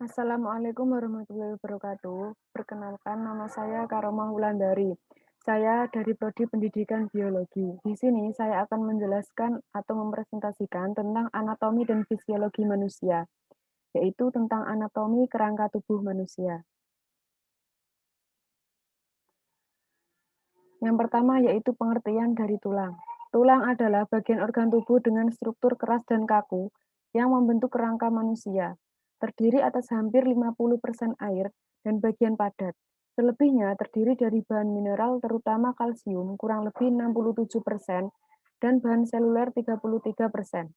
Assalamualaikum warahmatullahi wabarakatuh. Perkenalkan, nama saya Karomah Wulandari. Saya dari Prodi Pendidikan Biologi. Di sini saya akan menjelaskan atau mempresentasikan tentang anatomi dan fisiologi manusia, yaitu tentang anatomi kerangka tubuh manusia. Yang pertama yaitu pengertian dari tulang. Tulang adalah bagian organ tubuh dengan struktur keras dan kaku yang membentuk kerangka manusia. Terdiri atas hampir 50% air dan bagian padat. Selebihnya terdiri dari bahan mineral terutama kalsium kurang lebih 67% dan bahan seluler 33%.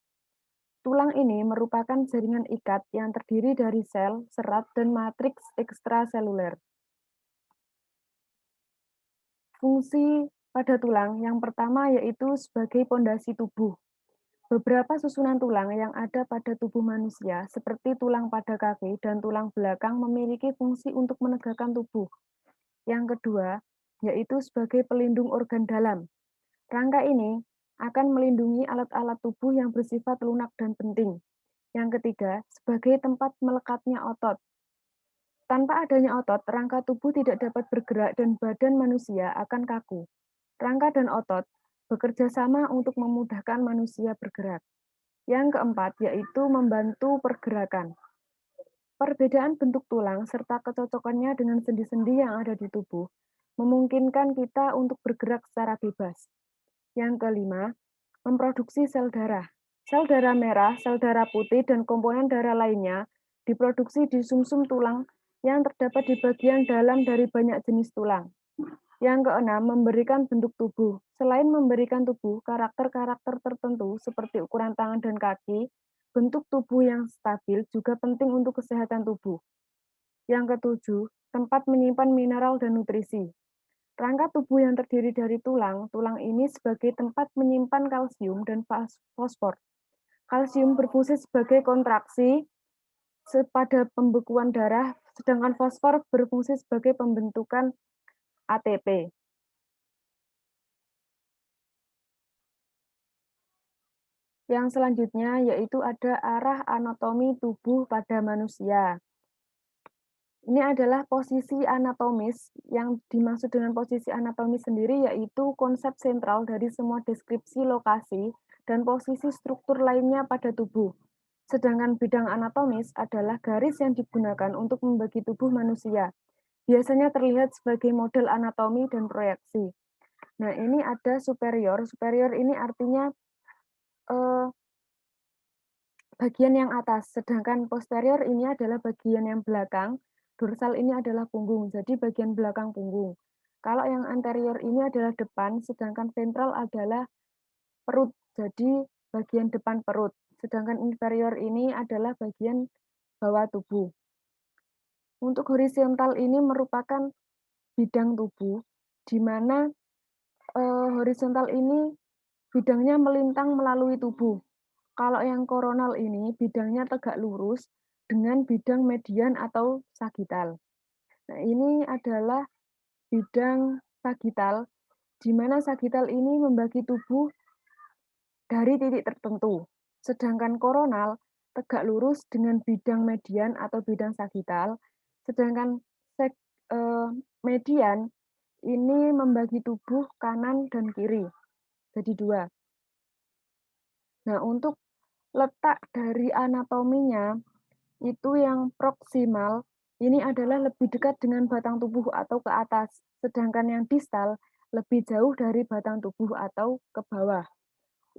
Tulang ini merupakan jaringan ikat yang terdiri dari sel, serat, dan matriks ekstraseluler. Fungsi pada tulang yang pertama yaitu sebagai pondasi tubuh. Beberapa susunan tulang yang ada pada tubuh manusia, seperti tulang pada kaki dan tulang belakang, memiliki fungsi untuk menegakkan tubuh. Yang kedua, yaitu sebagai pelindung organ dalam. Rangka ini akan melindungi alat-alat tubuh yang bersifat lunak dan penting. Yang ketiga, sebagai tempat melekatnya otot. Tanpa adanya otot, rangka tubuh tidak dapat bergerak dan badan manusia akan kaku. Rangka dan otot bekerja sama untuk memudahkan manusia bergerak. Yang keempat, yaitu membantu pergerakan. Perbedaan bentuk tulang serta kecocokannya dengan sendi-sendi yang ada di tubuh memungkinkan kita untuk bergerak secara bebas. Yang kelima, memproduksi sel darah. Sel darah merah, sel darah putih, dan komponen darah lainnya diproduksi di sumsum tulang yang terdapat di bagian dalam dari banyak jenis tulang. Yang keenam, memberikan bentuk tubuh. Selain memberikan tubuh karakter-karakter tertentu seperti ukuran tangan dan kaki, bentuk tubuh yang stabil juga penting untuk kesehatan tubuh. Yang ketujuh, tempat menyimpan mineral dan nutrisi. Rangka tubuh yang terdiri dari tulang, tulang ini sebagai tempat menyimpan kalsium dan fosfor. Kalsium berfungsi sebagai kontraksi pada pembekuan darah, sedangkan fosfor berfungsi sebagai pembentukan ATP. Yang selanjutnya yaitu ada arah anatomi tubuh pada manusia. Ini adalah posisi anatomis. Yang dimaksud dengan posisi anatomis sendiri yaitu konsep sentral dari semua deskripsi lokasi dan posisi struktur lainnya pada tubuh. Sedangkan bidang anatomis adalah garis yang digunakan untuk membagi tubuh manusia. Biasanya terlihat sebagai model anatomi dan proyeksi. Nah, ini ada superior. Superior ini artinya bagian yang atas, sedangkan posterior ini adalah bagian yang belakang, dorsal ini adalah punggung, jadi bagian belakang punggung. Kalau yang anterior ini adalah depan, sedangkan ventral adalah perut, jadi bagian depan perut. Sedangkan inferior ini adalah bagian bawah tubuh. Untuk horizontal ini merupakan bidang tubuh, di mana horizontal ini bidangnya melintang melalui tubuh. Kalau yang koronal ini bidangnya tegak lurus dengan bidang median atau sagital. Nah, ini adalah bidang sagital, di mana sagital ini membagi tubuh dari titik tertentu. Sedangkan koronal tegak lurus dengan bidang median atau bidang sagital, sedangkan median ini membagi tubuh kanan dan kiri, jadi dua. Nah, untuk letak dari anatominya itu yang proksimal ini adalah lebih dekat dengan batang tubuh atau ke atas, sedangkan yang distal lebih jauh dari batang tubuh atau ke bawah.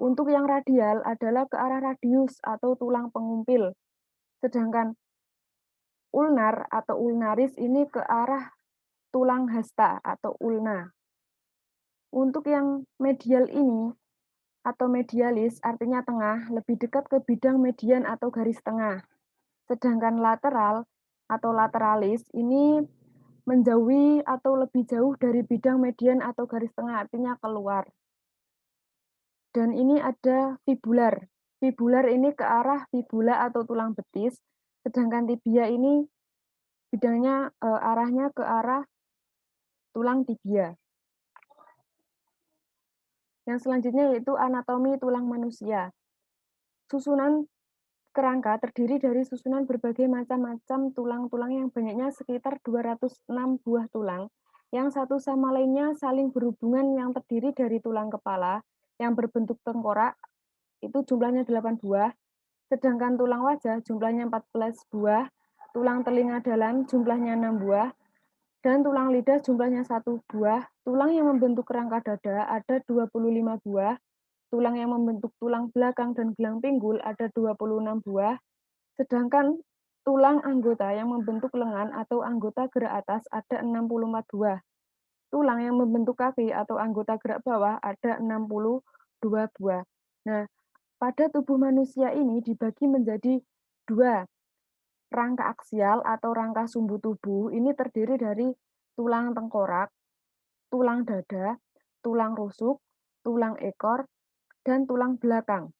Untuk yang radial adalah ke arah radius atau tulang pengumpil, sedangkan ulnar atau ulnaris ini ke arah tulang hasta atau ulna. Untuk yang medial ini atau medialis artinya tengah, lebih dekat ke bidang median atau garis tengah. Sedangkan lateral atau lateralis ini menjauhi atau lebih jauh dari bidang median atau garis tengah, artinya keluar. Dan ini ada fibular. Fibular ini ke arah fibula atau tulang betis, sedangkan tibia ini bidangnya arahnya ke arah tulang tibia. Yang selanjutnya yaitu anatomi tulang manusia. Susunan Kerangka terdiri dari susunan berbagai macam-macam tulang-tulang yang banyaknya sekitar 206 buah tulang, yang satu sama lainnya saling berhubungan yang terdiri dari tulang kepala yang berbentuk tengkorak, itu jumlahnya 8 buah, sedangkan tulang wajah jumlahnya 14 buah, tulang telinga dalam jumlahnya 6 buah, dan tulang lidah jumlahnya 1 buah, tulang yang membentuk kerangka dada ada 25 buah, tulang yang membentuk tulang belakang dan gelang pinggul ada 26 buah, sedangkan tulang anggota yang membentuk lengan atau anggota gerak atas ada 64 buah. Tulang yang membentuk kaki atau anggota gerak bawah ada 62 buah. Nah, pada tubuh manusia ini dibagi menjadi dua, rangka aksial atau rangka sumbu tubuh. Ini terdiri dari tulang tengkorak, tulang dada, tulang rusuk, tulang ekor, dan tulang belakang.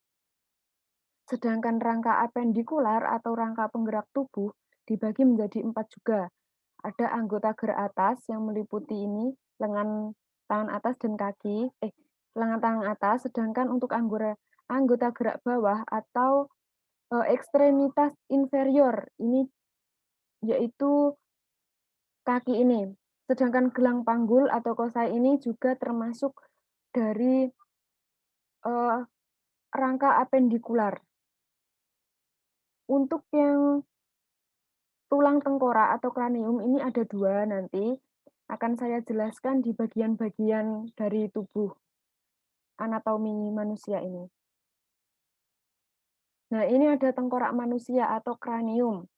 Sedangkan rangka apendikular atau rangka penggerak tubuh dibagi menjadi 4 juga. Ada anggota gerak atas yang meliputi ini, lengan tangan atas dan kaki, lengan tangan atas, sedangkan untuk anggota gerak bawah atau ekstremitas inferior ini yaitu kaki ini. Sedangkan gelang panggul atau kosai ini juga termasuk dari eh, rangka apendikular. Untuk yang tulang tengkorak atau kranium ini ada dua nanti. Akan saya jelaskan di bagian-bagian dari tubuh anatomi manusia ini. Nah, ini ada tengkorak manusia atau kranium.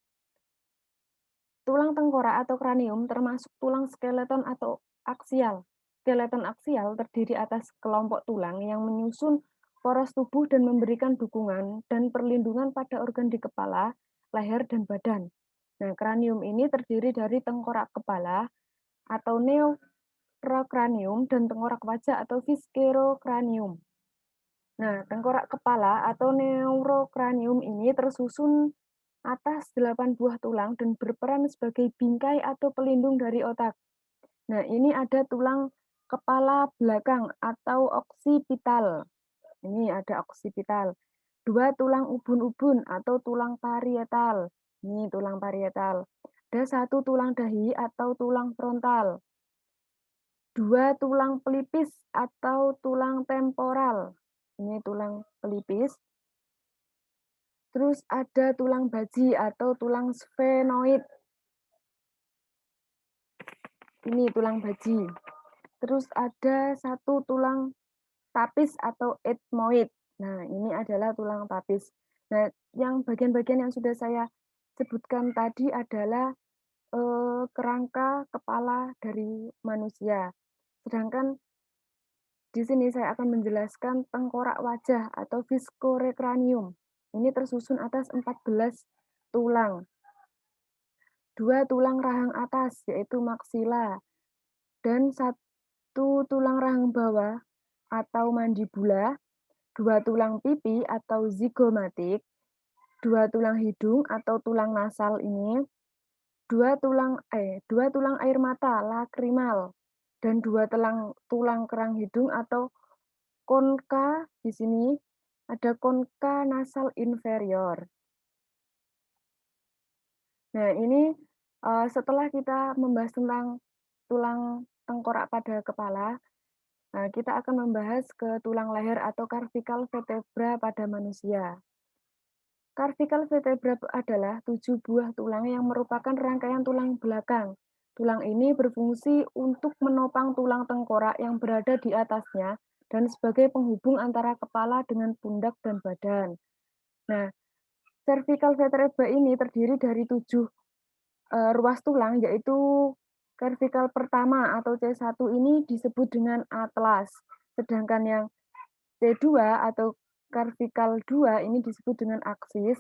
Tulang tengkorak atau kranium termasuk tulang skeleton atau aksial. Skeleton aksial terdiri atas kelompok tulang yang menyusun poros tubuh dan memberikan dukungan dan perlindungan pada organ di kepala, leher, dan badan. Nah, kranium ini terdiri dari tengkorak kepala atau neurocranium dan tengkorak wajah atau viscerocranium. Nah, tengkorak kepala atau neurocranium ini tersusun atas 8 buah tulang dan berperan sebagai bingkai atau pelindung dari otak. Nah, ini ada tulang kepala belakang atau oksipital. Ini ada oksipital. 2 tulang ubun-ubun atau tulang parietal. Ini tulang parietal. Ada 1 tulang dahi atau tulang frontal. 2 tulang pelipis atau tulang temporal. Ini tulang pelipis. Terus ada tulang baji atau tulang sphenoid. Ini tulang baji. Terus ada 1 tulang tapis atau ethmoid. Nah, ini adalah tulang tapis. Nah, yang bagian-bagian yang sudah saya sebutkan tadi adalah kerangka kepala dari manusia. Sedangkan di sini saya akan menjelaskan tengkorak wajah atau viscorecranium. Ini tersusun atas 14 tulang. 2 tulang rahang atas, yaitu maksila, dan 1 tulang rahang bawah atau mandibula, 2 tulang pipi atau zigomatik, 2 tulang hidung atau tulang nasal ini, 2 tulang air mata lakrimal, dan 2 tulang kerang hidung atau konka di sini ada konka nasal inferior. Nah, ini setelah kita membahas tentang tulang tengkorak pada kepala, nah, kita akan membahas ke tulang leher atau cervical vertebra pada manusia. Cervical vertebra adalah 7 buah tulang yang merupakan rangkaian tulang belakang. Tulang ini berfungsi untuk menopang tulang tengkorak yang berada di atasnya dan sebagai penghubung antara kepala dengan pundak dan badan. Nah, cervical vertebra ini terdiri dari 7 ruas tulang, yaitu cervical pertama atau C1 ini disebut dengan atlas, sedangkan yang C2 atau cervical 2 ini disebut dengan aksis,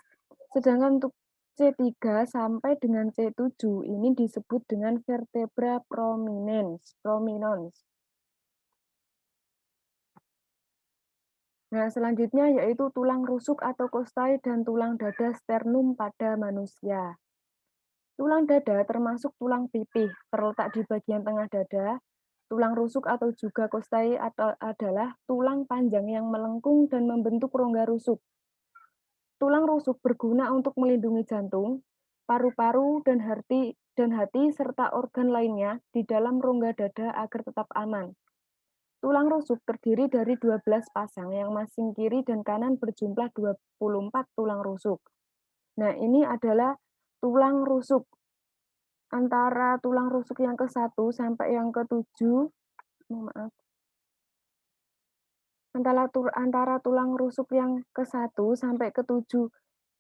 sedangkan untuk C3 sampai dengan C7 ini disebut dengan vertebra prominens. Nah, selanjutnya yaitu tulang rusuk atau kostai dan tulang dada sternum pada manusia. Tulang dada termasuk tulang pipih, terletak di bagian tengah dada. Tulang rusuk atau juga kostai adalah tulang panjang yang melengkung dan membentuk rongga rusuk. Tulang rusuk berguna untuk melindungi jantung, paru-paru, dan hati serta organ lainnya di dalam rongga dada agar tetap aman. Tulang rusuk terdiri dari 12 pasang yang masing kiri dan kanan berjumlah 24 tulang rusuk. Nah, ini adalah tulang rusuk. Antara tulang rusuk yang ke-1 sampai yang ke-7, maaf, antara tulang rusuk yang ke-1 sampai ke-7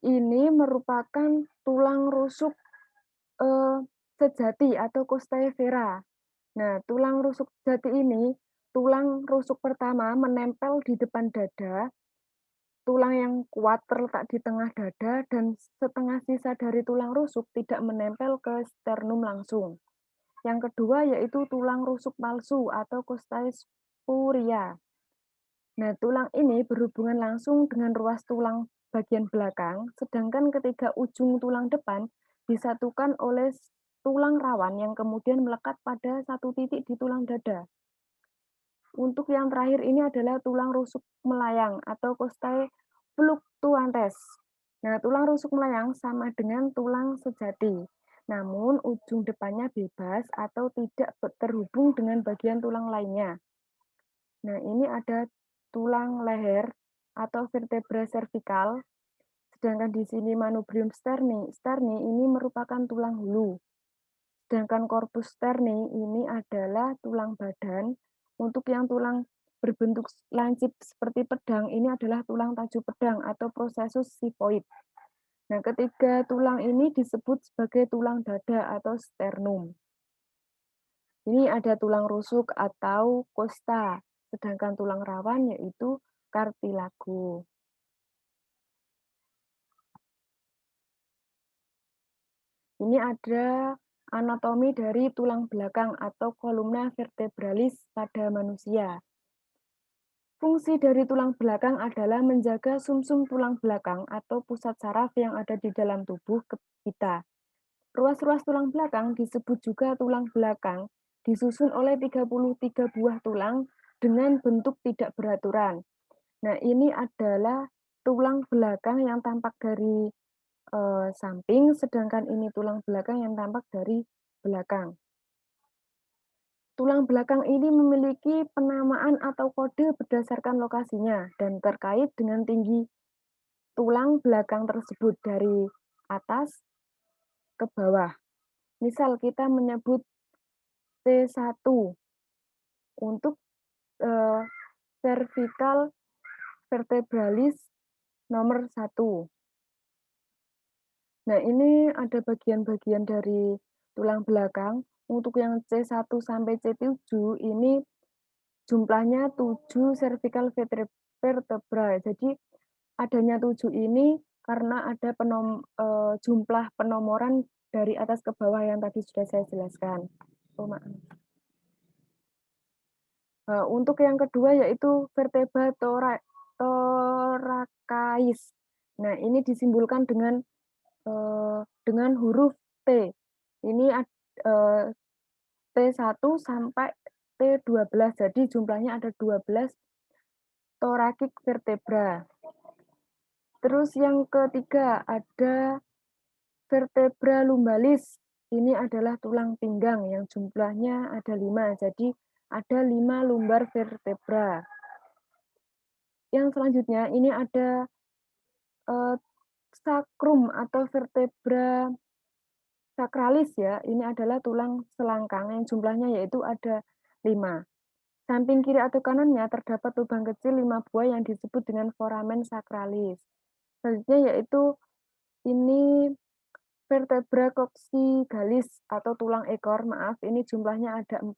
ini merupakan tulang rusuk eh, sejati atau costae vera. Nah, tulang rusuk sejati ini, tulang rusuk pertama menempel di depan dada, tulang yang kuat terletak di tengah dada, dan setengah sisa dari tulang rusuk tidak menempel ke sternum langsung. Yang kedua yaitu tulang rusuk palsu atau costae spuria. Nah, tulang ini berhubungan langsung dengan ruas tulang bagian belakang, sedangkan ketiga ujung tulang depan disatukan oleh tulang rawan yang kemudian melekat pada satu titik di tulang dada. Untuk yang terakhir ini adalah tulang rusuk melayang atau costae fluctuantes. Nah, tulang rusuk melayang sama dengan tulang sejati, namun ujung depannya bebas atau tidak terhubung dengan bagian tulang lainnya. Nah, ini ada tulang leher atau vertebra cervical, sedangkan di sini manubrium sterni. Sterni ini merupakan tulang hulu. Sedangkan corpus sterni ini adalah tulang badan. Untuk yang tulang berbentuk lancip seperti pedang, ini adalah tulang taju pedang atau processus xiphoid. Nah, ketiga tulang ini disebut sebagai tulang dada atau sternum. Ini ada tulang rusuk atau costa, sedangkan tulang rawan yaitu cartilago. Ini ada anatomi dari tulang belakang atau columna vertebralis pada manusia. Fungsi dari tulang belakang adalah menjaga sumsum tulang belakang atau pusat saraf yang ada di dalam tubuh kita. Ruas-ruas tulang belakang disebut juga tulang belakang, disusun oleh 33 buah tulang dengan bentuk tidak beraturan. Nah, ini adalah tulang belakang yang tampak dari samping, sedangkan ini tulang belakang yang tampak dari belakang. Tulang belakang ini memiliki penamaan atau kode berdasarkan lokasinya dan terkait dengan tinggi tulang belakang tersebut dari atas ke bawah. Misal kita menyebut T1 untuk cervical vertebralis nomor 1. Nah, ini ada bagian-bagian dari tulang belakang. Untuk yang C1 sampai C7 ini jumlahnya 7 cervical vertebra. Jadi adanya 7 ini karena ada jumlah penomoran dari atas ke bawah yang tadi sudah saya jelaskan. Oh, maaf. Untuk yang kedua yaitu vertebra thoracis. Nah, ini disimbolkan dengan huruf T. Ini T1 sampai T12. Jadi jumlahnya ada 12 thoracic vertebra. Terus yang ketiga ada vertebra lumbalis. Ini adalah tulang pinggang yang jumlahnya ada 5. Jadi ada 5 lumbar vertebra. Yang selanjutnya ini ada sacrum atau vertebra sacralis ya. Ini adalah tulang selangkang yang jumlahnya yaitu ada 5. Samping kiri atau kanannya terdapat lubang kecil 5 buah yang disebut dengan foramen sacralis. Selanjutnya yaitu ini vertebra coccygealis atau tulang ekor, maaf, ini jumlahnya ada 4.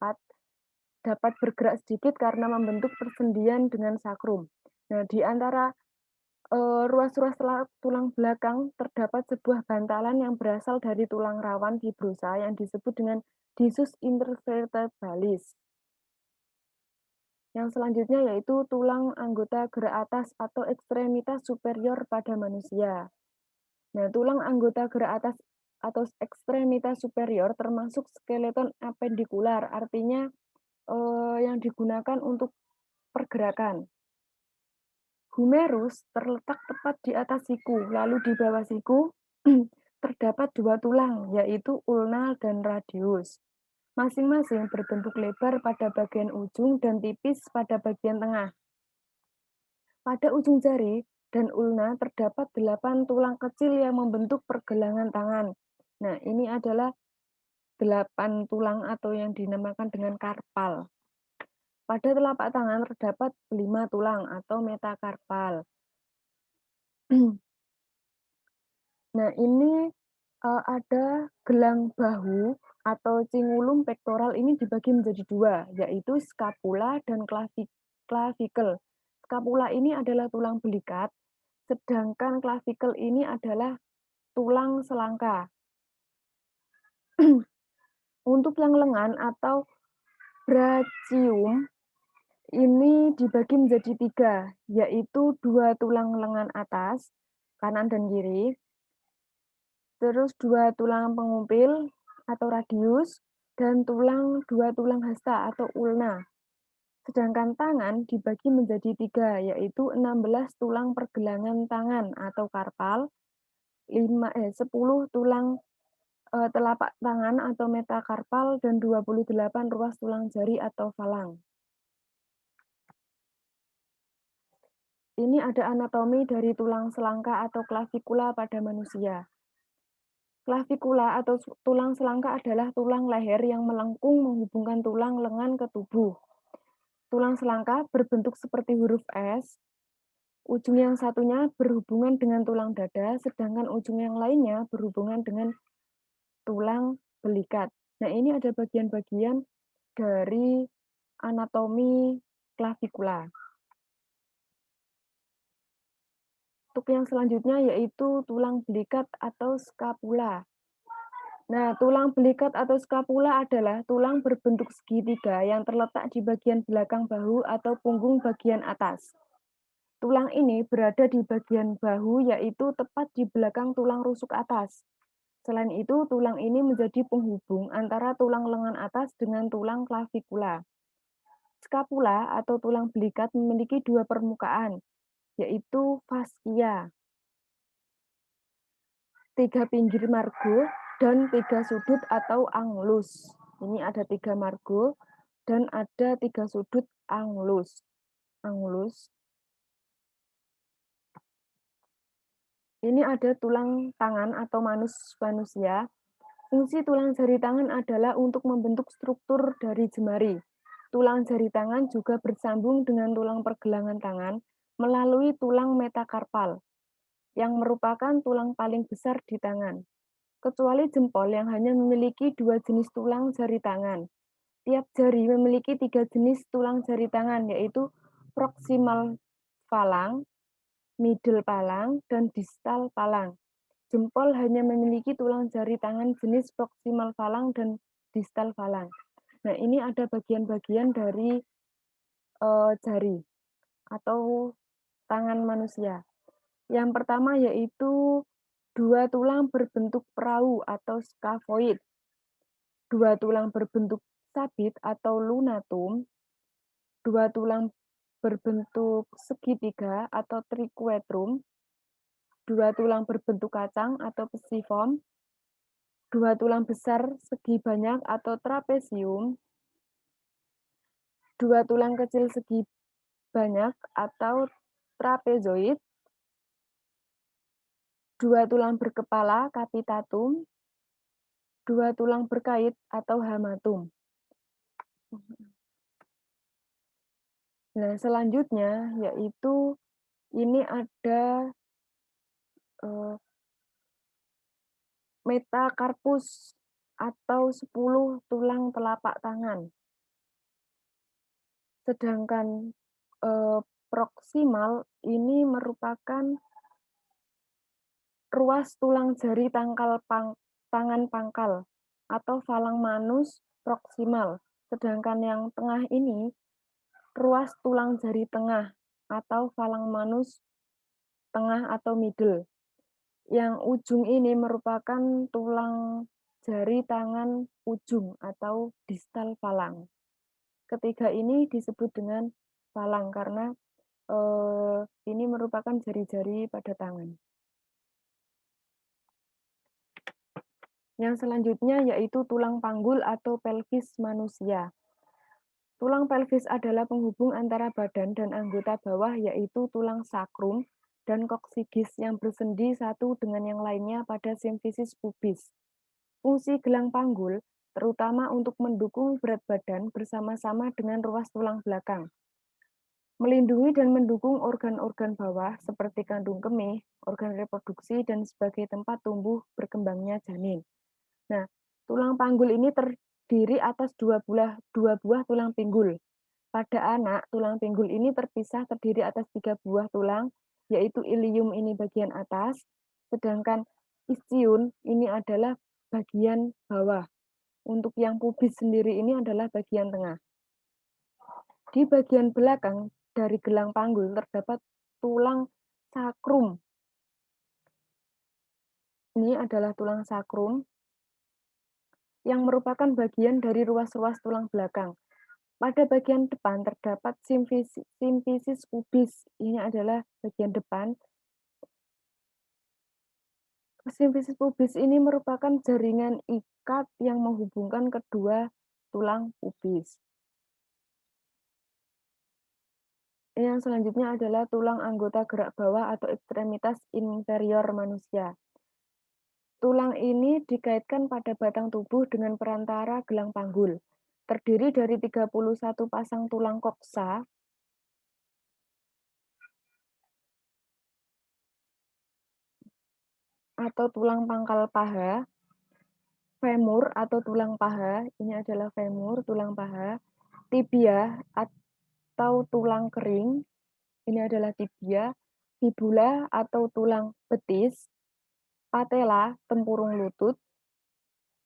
Dapat bergerak sedikit karena membentuk persendian dengan sakrum. Nah, di antara ruas-ruas tulang belakang terdapat sebuah bantalan yang berasal dari tulang rawan fibrosa yang disebut dengan diskus intervertebralis. Yang selanjutnya yaitu tulang anggota gerak atas atau ekstremitas superior pada manusia. Nah, tulang anggota gerak atas atau ekstremitas superior termasuk skeleton apendikular, artinya yang digunakan untuk pergerakan. Humerus terletak tepat di atas siku, lalu di bawah siku terdapat dua tulang, yaitu ulna dan radius. Masing-masing berbentuk lebar pada bagian ujung dan tipis pada bagian tengah. Pada ujung jari dan ulna terdapat 8 tulang kecil yang membentuk pergelangan tangan. Nah, ini adalah 8 tulang atau yang dinamakan dengan karpal. Pada telapak tangan terdapat 5 tulang atau metakarpal. Nah, ini ada gelang bahu atau cingulum pektoral ini dibagi menjadi dua, yaitu scapula dan clavicle. Scapula ini adalah tulang belikat, sedangkan clavicle ini adalah tulang selangka. Untuk yang lengan atau brachium ini dibagi menjadi tiga, yaitu dua tulang lengan atas, kanan dan kiri, terus dua tulang pengumpil atau radius, dan dua tulang hasta atau ulna. Sedangkan tangan dibagi menjadi tiga, yaitu 16 tulang pergelangan tangan atau karpal, 10 tulang telapak tangan atau metakarpal, dan 28 ruas tulang jari atau falang. Ini ada anatomi dari tulang selangka atau clavikula pada manusia. Clavikula atau tulang selangka adalah tulang leher yang melengkung menghubungkan tulang lengan ke tubuh. Tulang selangka berbentuk seperti huruf S, ujung yang satunya berhubungan dengan tulang dada, sedangkan ujung yang lainnya berhubungan dengan tulang belikat. Nah, ini ada bagian-bagian dari anatomi clavikula. Untuk yang selanjutnya yaitu tulang belikat atau scapula. Nah, tulang belikat atau scapula adalah tulang berbentuk segitiga yang terletak di bagian belakang bahu atau punggung bagian atas. Tulang ini berada di bagian bahu, yaitu tepat di belakang tulang rusuk atas. Selain itu, tulang ini menjadi penghubung antara tulang lengan atas dengan tulang clavikula. Scapula atau tulang belikat memiliki dua permukaan, yaitu fascia, 3 pinggir margo, dan 3 sudut atau anglus. Ini ada 3 margo dan ada 3 sudut anglus. Ini ada tulang tangan atau manusia. Fungsi tulang jari tangan adalah untuk membentuk struktur dari jemari. Tulang jari tangan juga bersambung dengan tulang pergelangan tangan melalui tulang metakarpal, yang merupakan tulang paling besar di tangan. Kecuali jempol yang hanya memiliki 2 jenis tulang jari tangan. Tiap jari memiliki 3 jenis tulang jari tangan, yaitu proximal phalang, middle phalang, dan distal phalang. Jempol hanya memiliki tulang jari tangan jenis proximal phalang dan distal phalang. Nah, ini ada bagian-bagian dari jari atau tangan manusia. Yang pertama yaitu dua tulang berbentuk perahu atau scaphoid, dua tulang berbentuk sabit atau lunatum, dua tulang berbentuk segitiga atau triquetrum, dua tulang berbentuk kacang atau pisiform, dua tulang besar segi banyak atau trapesium, dua tulang kecil segi banyak atau trapezoid, dua tulang berkepala capitatum, dua tulang berkait atau hamatum. Nah, selanjutnya yaitu ini ada metakarpus atau 10 tulang telapak tangan. Sedangkan proksimal ini merupakan ruas tulang jari tangan pangkal atau falang manus proksimal. Sedangkan yang tengah ini ruas tulang jari tengah atau falang manus tengah atau middle. Yang ujung ini merupakan tulang jari tangan ujung atau distal falang. Ketiga ini disebut dengan falang karena Ini merupakan jari-jari pada tangan. Yang selanjutnya yaitu tulang panggul atau pelvis manusia. Tulang pelvis adalah penghubung antara badan dan anggota bawah yaitu tulang sakrum dan koksigis yang bersendi satu dengan yang lainnya pada simfisis pubis. Fungsi gelang panggul terutama untuk mendukung berat badan bersama-sama dengan ruas tulang belakang. Melindungi dan mendukung organ-organ bawah seperti kandung kemih, organ reproduksi, dan sebagai tempat tumbuh berkembangnya janin. Nah, tulang panggul ini terdiri atas dua buah tulang pinggul. Pada anak, tulang pinggul ini terpisah terdiri atas 3 buah tulang, yaitu ilium ini bagian atas, sedangkan ischium ini adalah bagian bawah. Untuk yang pubis sendiri ini adalah bagian tengah. Di bagian belakang dari gelang panggul terdapat tulang sakrum. Ini adalah tulang sakrum yang merupakan bagian dari ruas-ruas tulang belakang. Pada bagian depan terdapat simfisis pubis. Ini adalah bagian depan. Simfisis pubis ini merupakan jaringan ikat yang menghubungkan kedua tulang pubis. Yang selanjutnya adalah tulang anggota gerak bawah atau ekstremitas inferior manusia. Tulang ini dikaitkan pada batang tubuh dengan perantara gelang panggul. Terdiri dari 31 pasang tulang koksa atau tulang pangkal paha, femur atau tulang paha, ini adalah femur, tulang paha, tibia atau tulang kering, ini adalah tibia, fibula atau tulang betis, patella, tempurung lutut,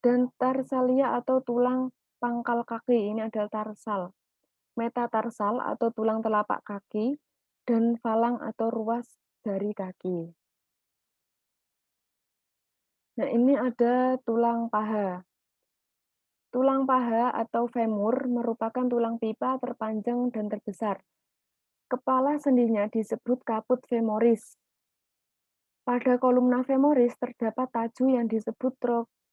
dan tarsalia atau tulang pangkal kaki, ini adalah tarsal, metatarsal atau tulang telapak kaki, dan falang atau ruas jari kaki. Nah, ini ada tulang paha. Tulang paha atau femur merupakan tulang pipa terpanjang dan terbesar. Kepala sendinya disebut caput femoris. Pada kolumna femoris terdapat taju yang disebut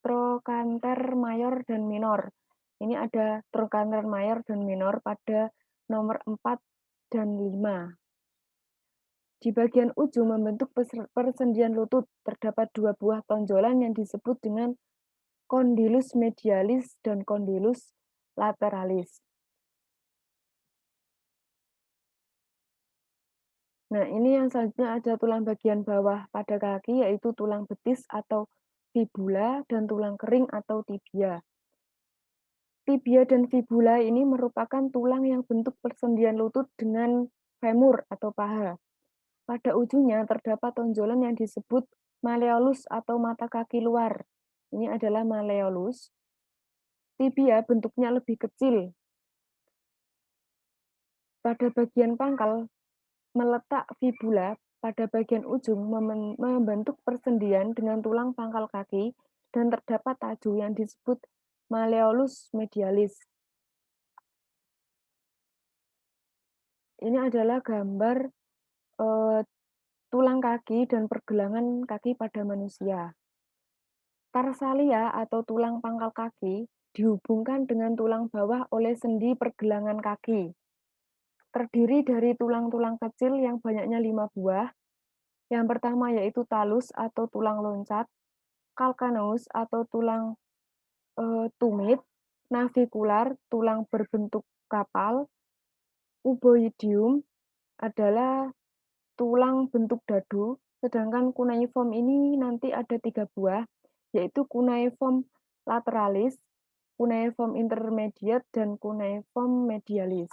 trochanter mayor dan minor. Ini ada trochanter mayor dan minor pada nomor 4 dan 5. Di bagian ujung membentuk persendian lutut, terdapat 2 buah tonjolan yang disebut dengan condylus medialis dan condylus lateralis. Nah, ini yang selanjutnya ada tulang bagian bawah pada kaki, yaitu tulang betis atau fibula dan tulang kering atau tibia. Tibia dan fibula ini merupakan tulang yang bentuk persendian lutut dengan femur atau paha. Pada ujungnya terdapat tonjolan yang disebut malleolus atau mata kaki luar. Ini adalah malleolus. Tibia bentuknya lebih kecil. Pada bagian pangkal meletak fibula pada bagian ujung membentuk persendian dengan tulang pangkal kaki dan terdapat taju yang disebut malleolus medialis. Ini adalah gambar tulang kaki dan pergelangan kaki pada manusia. Tarsalia atau tulang pangkal kaki dihubungkan dengan tulang bawah oleh sendi pergelangan kaki. Terdiri dari tulang-tulang kecil yang banyaknya 5 buah. Yang pertama yaitu talus atau tulang loncat, calcaneus atau tulang tumit, navicular, tulang berbentuk kapal, cuboidium adalah tulang bentuk dadu, sedangkan cuneiform ini nanti ada 3 buah, yaitu cuneiform lateralis, cuneiform intermediate, dan cuneiform medialis.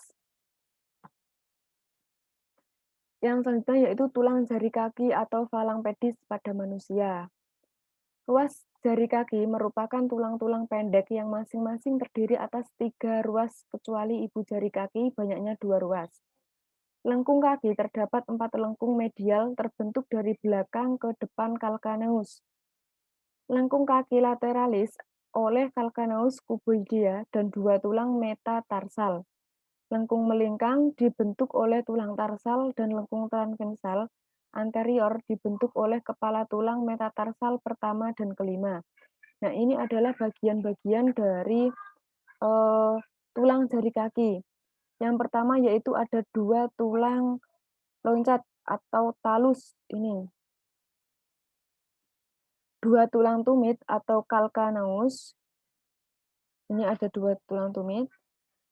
Yang selanjutnya yaitu tulang jari kaki atau falang pedis pada manusia. Ruas jari kaki merupakan tulang-tulang pendek yang masing-masing terdiri atas 3 ruas kecuali ibu jari kaki banyaknya 2 ruas. Lengkung kaki terdapat 4 lengkung medial terbentuk dari belakang ke depan calcaneus. Lengkung kaki lateralis oleh calcaneus cuboidea dan 2 tulang metatarsal. Lengkung melingkang dibentuk oleh tulang tarsal dan lengkung transversal anterior dibentuk oleh kepala tulang metatarsal pertama dan kelima. Nah, ini adalah bagian-bagian dari tulang jari kaki. Yang pertama yaitu ada 2 tulang loncat atau talus ini. 2 tulang tumit atau calcaneus. Ini ada 2 tulang tumit.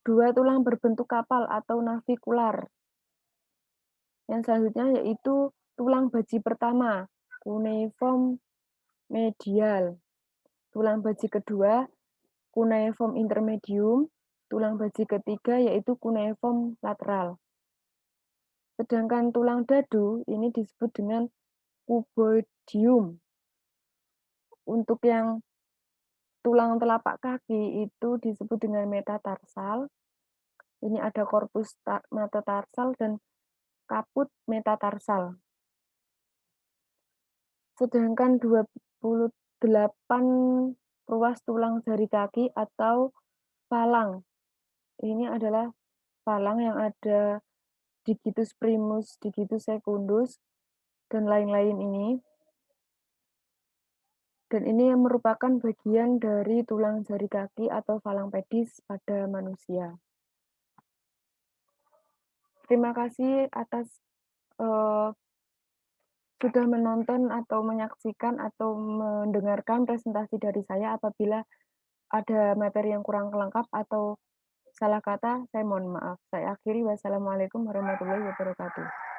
2 tulang berbentuk kapal atau navikular. Yang selanjutnya yaitu tulang baji pertama, cuneiform medial. Tulang baji kedua, cuneiform intermedium. Tulang baji ketiga yaitu cuneiform lateral. Sedangkan tulang dadu ini disebut dengan cuboidium. Untuk yang tulang telapak kaki itu disebut dengan metatarsal. Ini ada korpus metatarsal dan kaput metatarsal. Sedangkan 28 ruas tulang jari kaki atau falang. Ini adalah falang yang ada digitus primus, digitus secundus, dan lain-lain ini. Dan ini merupakan bagian dari tulang jari kaki atau falang pedis pada manusia. Terima kasih atas sudah menonton atau menyaksikan atau mendengarkan presentasi dari saya. Apabila ada materi yang kurang lengkap atau salah kata, saya mohon maaf. Saya akhiri. Wassalamualaikum warahmatullahi wabarakatuh.